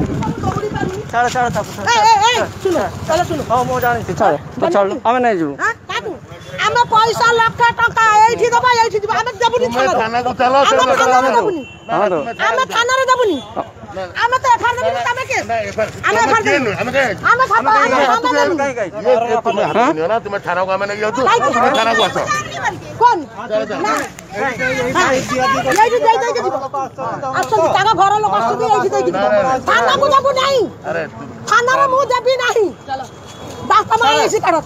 ଛାଡ଼ ଛାଡ଼ ତାକୁ ଶୁଣ ଶୁଣ ହଉ ମୁଁ ଜାଣିଛି ଛାଡ଼ ତ ଛାଡ଼ ଆମେ ନେଇ ଯିବୁ ଆମେ ପଇସା ଲକ୍ଷ ଟଙ୍କା ଏଇଠି ଦବା ଏଇଠି ଯିବା ଆମେ ଦେବୁନି ଆମେ ଥାନାରେ ଦେବୁନି ଆମେ ତ ଏଫଆଇଆର ଦେବୁନି ତମେ କେ ଆମେ तुम थाना को नहीं जाओ थाना को आस कौन घर लोक थाना को देबू नहीं थाना मु देवी नहीं चलो चलो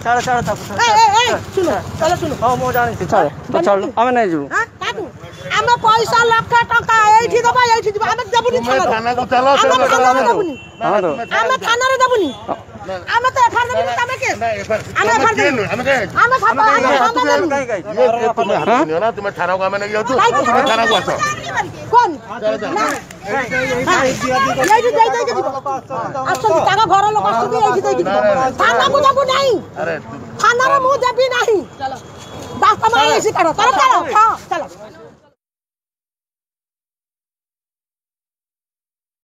ଛାଡ଼ ଛାଡ଼ ତାକୁ ଶୁଣ ହଉ ମୁଁ ଜାଣିଛି ଛାଡ଼ ତ ଛାଡ଼ ଆମେ ନେଇ ଯିବୁ ଆମେ ପଇସା ଲକ୍ଷ ଟଙ୍କା ଏଇଠି ଦବା ଏଇଠି ଯିବା ଆମେ ଦେବୁନି ଆମେ ଥାନାରେ ଦେବୁନି ଆମେ ତ ଏଫଆଇଆର ଦେବୁନି ତମେ କେ तुम थाना को नहीं जाओ थाना को आस कौन घर लोक थाना को देबू नहीं थाना मु देवी नहीं चलो